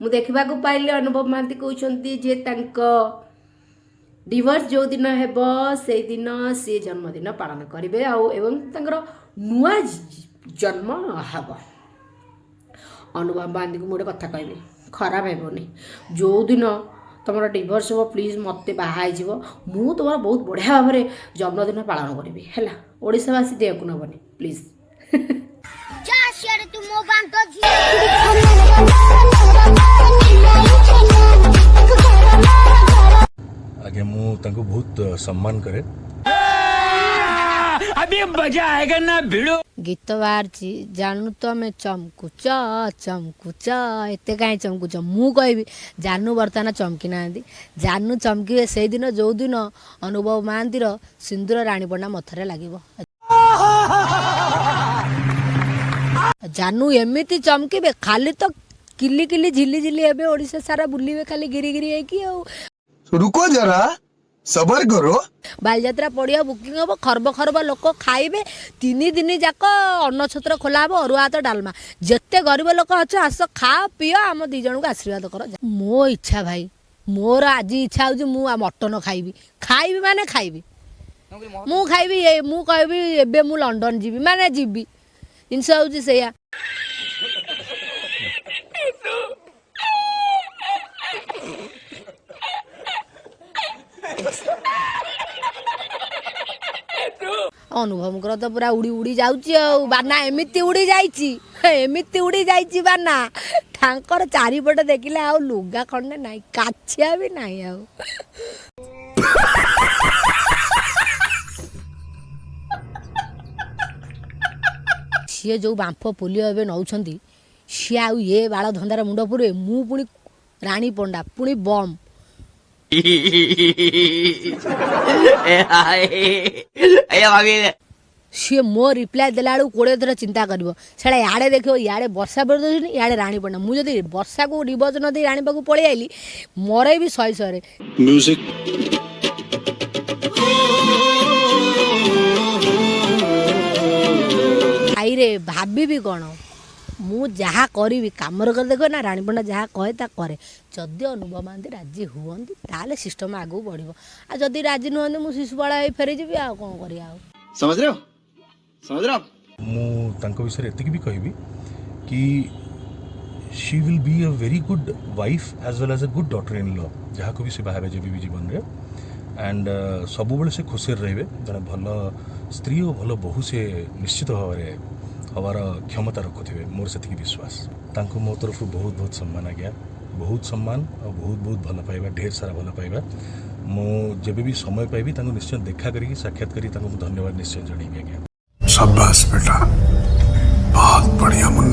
मु देखा पाइले अनुभव महांती कहते जे डिवोर्स जो दिन हेब से दिन सी जन्मदिन पालन करेंगे एवं नुआ जन्म हम अनुभव महांती को गोटे कथा कहबी खराब हेबनी जो दिन तुम डिवोर्स हो प्लीज मत बाहर मु तुम बहुत बढ़िया भाव में जन्मदिन पालन करी है ओडावासी देहकु नबनी प्लीज आगे मु तांको बहुत सम्मान करे। अभी मजा आएगा ना भिड़ो गीत बाहर जानू तो आम चमकुच चमकुच एत कहीं चमकुच मु कहबी जानू बर्तमान चमकी ना जानू चमकी से दिन जो दिन अनुभव महांतीर सिंदूर राणीपणा मथरे लगे जानू एमती चमकीबे खाली तो किली किली झिली झिली हेबे ओडिशा सारा बुलिबे खाली गिरी गिरी होइकी रुको जरा सबर करो बालजात्रा पड़िया बुकिंग हम खरब खरब लोक खाइबे 3 दिन जाक अन्न छत्र खोला हम अरुआ भात डालमा जेते गरीब लोक अच्छे आस खा पिय आम 2 जन को आशीर्वाद कर मो इच्छा भाई मोर आज इच्छा हो मु मटन खाइबी माने खाइबी मु खाइबी मु कहबी एबे मु लंडन जीवी माने जीवी जिनस हूँ से अनुभव तो पूरा उड़ी उड़ी जाउची बाना एमिति उड़ी जाइची एमिति उड़ी जाइची बाना ठांकर चारिपटे देखिले आ लुगा खंडे नाई काछिया भी नाई आ सी जो बांफ पोलियो एवं नौ सी आउ ये बाल धंदार मुंड पुरे मु पुणी राणी पंडा पुणी बम सी मो रिप्लाय देला 20 थर चिंता कर इे देख इे वर्षा बेर इे राणी पंडा मुझे वर्षा को डिवोर्स न दे राणी पाक पलि आईली मरे भी 100 म्यूजिक आई रे भाभी भी कौन मु जहाँ करी कमर कर देख ना राणी पंडा जहाँ कहे ता करे जदि अनुभव महांती राजी हुअंती ताले सिस्टम आगू बढ़िबो आ जदि राजी नुहंती मु शिशुपाला फेरी जीवी आ कोन करिया समझ रहे हो मु तांको विषय एतिक भी कहबी कि she will be a very good wife as well as a good daughter in law जहाँ को भी से बाहर जेबी भी जीवन रे एंड सब बेले से खुशी रहिबे जने भल स्त्री और भल बहु से निश्चित भाव में हवार क्षमता रखुथे मोर से विश्वास तांको मो तरफ बहुत बहुत सम्मान आज्ञा बहुत सम्मान और बहुत बहुत भल पाइबा ढेर सारा भल पाइबा मो जेबे भी समय पाइबी तांको निश्चय देखा करी साक्षात करी तांको धन्यवाद निश्चय जणैबी आज्ञा। शाबाश बेटा बहुत बढ़िया मुन्ना।